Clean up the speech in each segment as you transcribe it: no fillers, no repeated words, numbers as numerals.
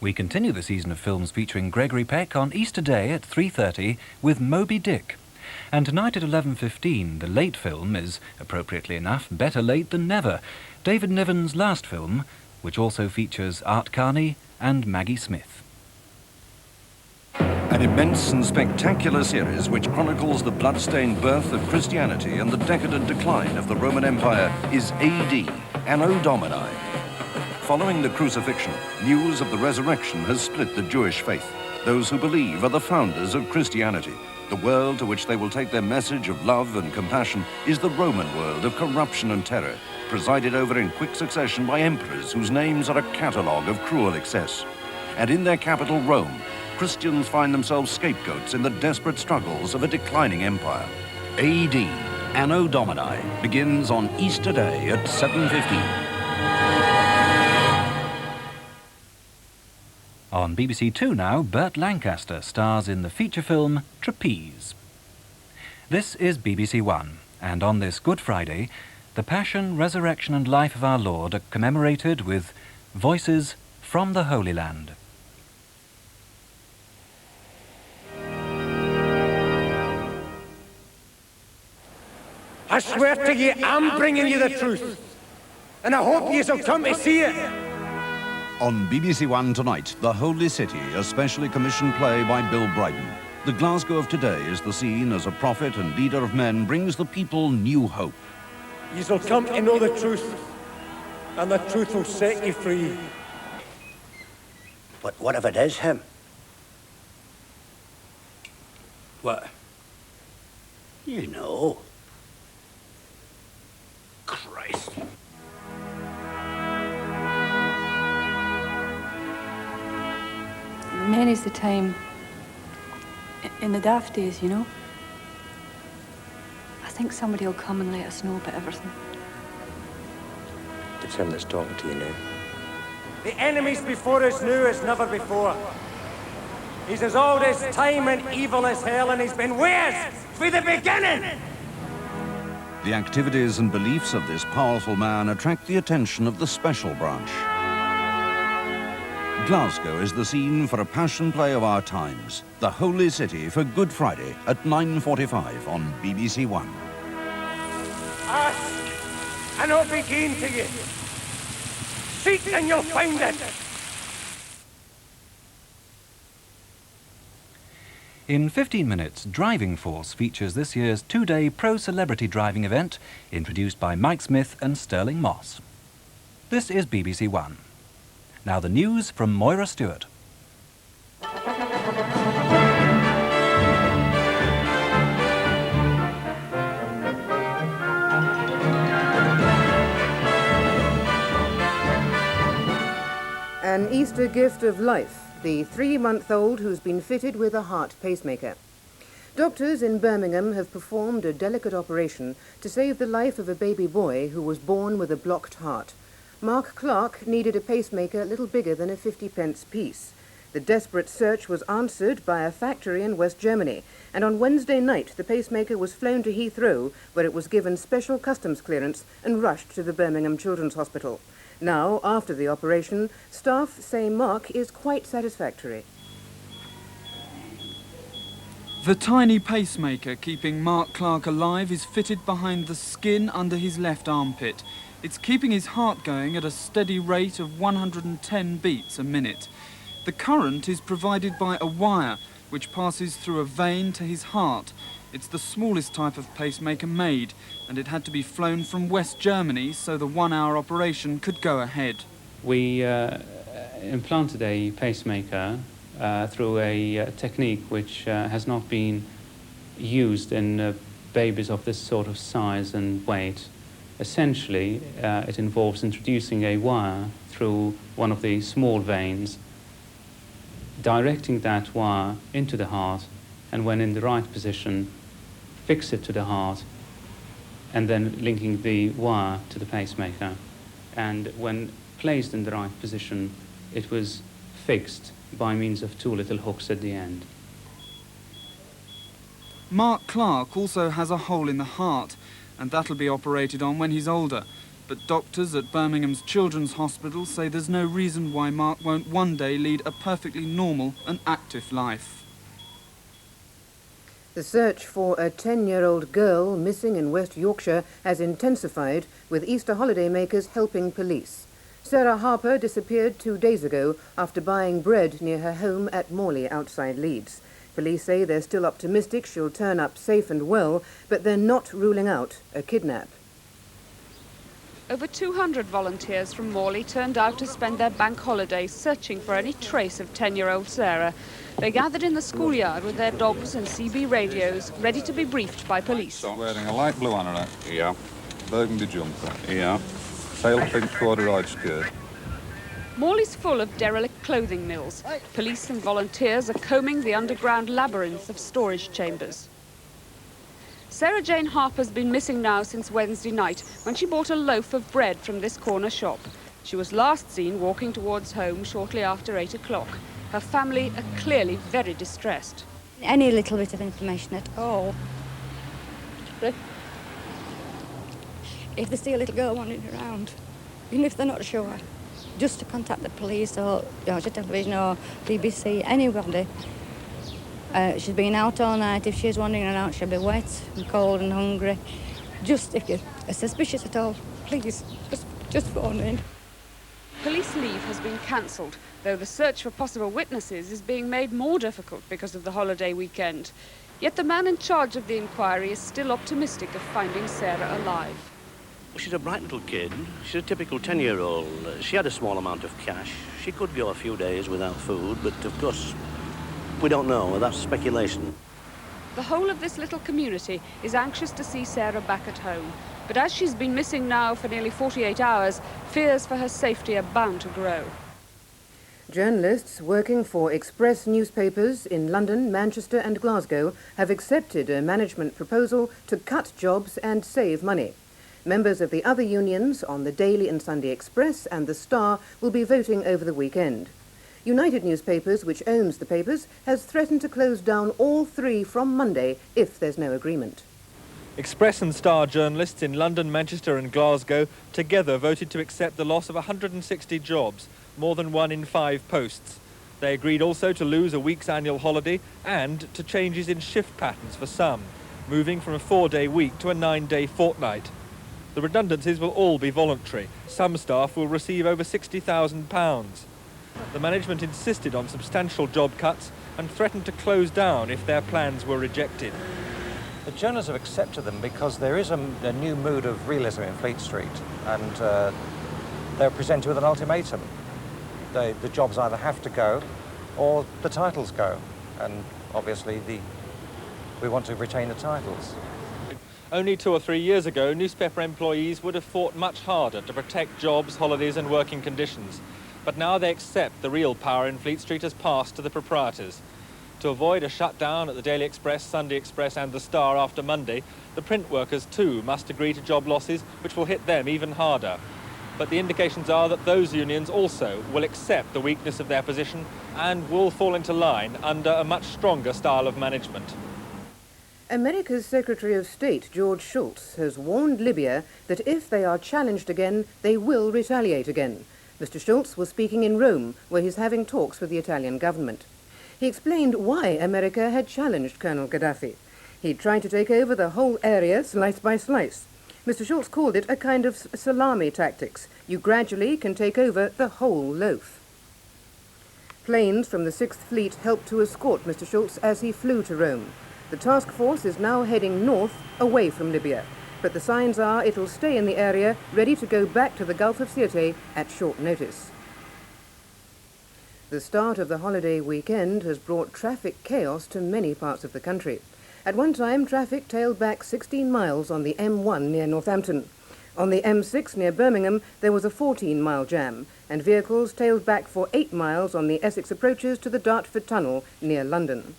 We continue the season of films featuring Gregory Peck on Easter Day at 3:30 with Moby Dick. And tonight at 11:15, the late film is, appropriately enough, Better Late Than Never, David Niven's last film, which also features Art Carney and Maggie Smith. An immense and spectacular series which chronicles the blood-stained birth of Christianity and the decadent decline of the Roman Empire is AD, Anno Domini. Following the crucifixion, news of the resurrection has split the Jewish faith. Those who believe are the founders of Christianity. The world to which they will take their message of love and compassion is the Roman world of corruption and terror, presided over in quick succession by emperors whose names are a catalogue of cruel excess. And in their capital, Rome, Christians find themselves scapegoats in the desperate struggles of a declining empire. AD, Anno Domini, begins on Easter Day at 7:15. On BBC2 now, Burt Lancaster stars in the feature film Trapeze. This is BBC1, and on this Good Friday, the Passion, Resurrection and Life of our Lord are commemorated with Voices from the Holy Land. I swear to you, I'm bringing you the truth, and I hope you'll come to see it. On BBC1 tonight, The Holy City, a specially commissioned play by Bill Bryden. The Glasgow of today is the scene as a prophet and leader of men brings the people new hope. You'll come to know the truth, and the truth will set you free. But what if it is him? What? You know. Christ. Many's the time, in the daft days, you know, I think somebody will come and let us know about everything. It's him that's talking to you now. The enemy's before us now as never before. He's as old as time and evil as hell, and he's been with us from the beginning. The activities and beliefs of this powerful man attract the attention of the special branch. Glasgow is the scene for a passion play of our times, The Holy City for Good Friday at 9:45 on BBC1. Ask, and I'll begin to you. Seek, and you'll find it. In 15 minutes, Driving Force features this year's two-day pro-celebrity driving event introduced by Mike Smith and Sterling Moss. This is BBC1. Now the news from Moira Stuart. An Easter gift of life, the 3-month-old who's been fitted with a heart pacemaker. Doctors in Birmingham have performed a delicate operation to save the life of a baby boy who was born with a blocked heart. Mark Clark needed a pacemaker a little bigger than a 50-pence piece. The desperate search was answered by a factory in West Germany, and on Wednesday night the pacemaker was flown to Heathrow, where it was given special customs clearance and rushed to the Birmingham Children's Hospital. Now, after the operation, staff say Mark is quite satisfactory. The tiny pacemaker keeping Mark Clark alive is fitted behind the skin under his left armpit. It's keeping his heart going at a steady rate of 110 beats a minute. The current is provided by a wire which passes through a vein to his heart. It's the smallest type of pacemaker made, and it had to be flown from West Germany so the 1-hour operation could go ahead. We implanted a pacemaker through a technique which has not been used in babies of this sort of size and weight. Essentially, it involves introducing a wire through one of the small veins, directing that wire into the heart, and when in the right position, fix it to the heart, and then linking the wire to the pacemaker. And when placed in the right position, it was fixed by means of 2 little hooks at the end. Mark Clark also has a hole in the heart, and that'll be operated on when he's older. But doctors at Birmingham's Children's Hospital say there's no reason why Mark won't one day lead a perfectly normal and active life. The search for a 10-year-old girl missing in West Yorkshire has intensified, with Easter holidaymakers helping police. Sarah Harper disappeared 2 days ago after buying bread near her home at Morley outside Leeds. Police say they're still optimistic she'll turn up safe and well, but they're not ruling out a kidnap. Over 200 volunteers from Morley turned out to spend their bank holiday searching for any trace of 10-year-old Sarah. They gathered in the schoolyard with their dogs and CB radios, ready to be briefed by police. Wearing a light blue anorak. Yeah. Burgundy jumper. Yeah. Pale pink corduroy skirt. Morley's full of derelict clothing mills. Police and volunteers are combing the underground labyrinth of storage chambers. Sarah Jane Harper's been missing now since Wednesday night, when she bought a loaf of bread from this corner shop. She was last seen walking towards home shortly after 8 o'clock. Her family are clearly very distressed. Any little bit of information at all. If they see a little girl wandering around, even if they're not sure, just to contact the police or Yorkshire Television or BBC, anybody. She's been out all night. If she's wandering around, she'll be wet and cold and hungry. Just if you're suspicious at all, please, just phone in. Police leave has been cancelled, though the search for possible witnesses is being made more difficult because of the holiday weekend. Yet the man in charge of the inquiry is still optimistic of finding Sarah alive. She's a bright little kid. She's a typical 10-year-old. She had a small amount of cash. She could go a few days without food, but of course, we don't know. That's speculation. The whole of this little community is anxious to see Sarah back at home. But as she's been missing now for nearly 48 hours, fears for her safety are bound to grow. Journalists working for Express newspapers in London, Manchester and Glasgow have accepted a management proposal to cut jobs and save money. Members of the other unions on the Daily and Sunday Express and the Star will be voting over the weekend. United Newspapers, which owns the papers, has threatened to close down all three from Monday if there's no agreement. Express and Star journalists in London, Manchester and Glasgow together voted to accept the loss of 160 jobs, more than 1 in 5 posts. They agreed also to lose a week's annual holiday and to changes in shift patterns for some, moving from a 4-day week to a 9-day fortnight. The redundancies will all be voluntary. Some staff will receive over £60,000. The management insisted on substantial job cuts and threatened to close down if their plans were rejected. The journalists have accepted them because there is a new mood of realism in Fleet Street, and they're presented with an ultimatum. The jobs either have to go or the titles go, and obviously we want to retain the titles. Only 2 or 3 years ago, newspaper employees would have fought much harder to protect jobs, holidays and working conditions. But now they accept the real power in Fleet Street has passed to the proprietors. To avoid a shutdown at the Daily Express, Sunday Express and the Star after Monday, the print workers too must agree to job losses which will hit them even harder. But the indications are that those unions also will accept the weakness of their position and will fall into line under a much stronger style of management. America's Secretary of State, George Shultz, has warned Libya that if they are challenged again, they will retaliate again. Mr. Shultz was speaking in Rome, where he's having talks with the Italian government. He explained why America had challenged Colonel Gaddafi. He'd tried to take over the whole area, slice by slice. Mr. Shultz called it a kind of salami tactics. You gradually can take over the whole loaf. Planes from the 6th Fleet helped to escort Mr. Shultz as he flew to Rome. The task force is now heading north, away from Libya. But the signs are it'll stay in the area, ready to go back to the Gulf of Sirte at short notice. The start of the holiday weekend has brought traffic chaos to many parts of the country. At one time, traffic tailed back 16 miles on the M1 near Northampton. On the M6 near Birmingham, there was a 14-mile jam, and vehicles tailed back for 8 miles on the Essex approaches to the Dartford Tunnel near London.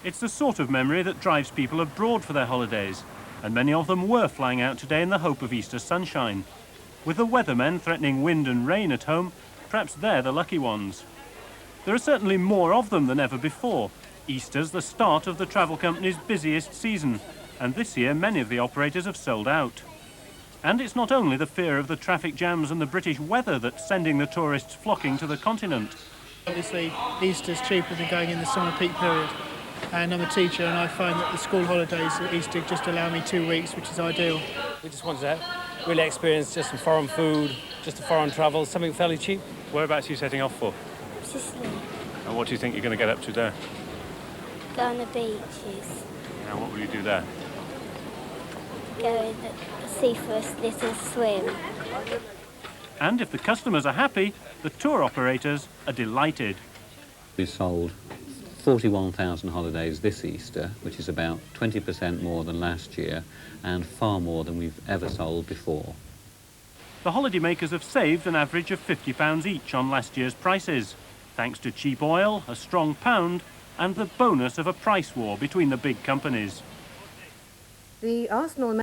It's the sort of memory that drives people abroad for their holidays, and many of them were flying out today in the hope of Easter sunshine. With the weathermen threatening wind and rain at home, perhaps they're the lucky ones. There are certainly more of them than ever before. Easter's the start of the travel company's busiest season, and this year many of the operators have sold out. And it's not only the fear of the traffic jams and the British weather that's sending the tourists flocking to the continent. Obviously, Easter's cheaper than going in the summer peak period. And I'm a teacher, and I find that the school holidays at Easter just allow me 2 weeks, which is ideal. We just wanted to really experience just some foreign food, just a foreign travel, something fairly cheap. Whereabouts are you setting off for? Sicily. And what do you think you're going to get up to there? Go on the beaches. And what will you do there? Go in the sea for a little swim. And if the customers are happy, the tour operators are delighted. We sold 41,000 holidays this Easter, which is about 20% more than last year and far more than we've ever sold before. The holidaymakers have saved an average of £50 each on last year's prices, thanks to cheap oil, a strong pound and the bonus of a price war between the big companies. The Arsenal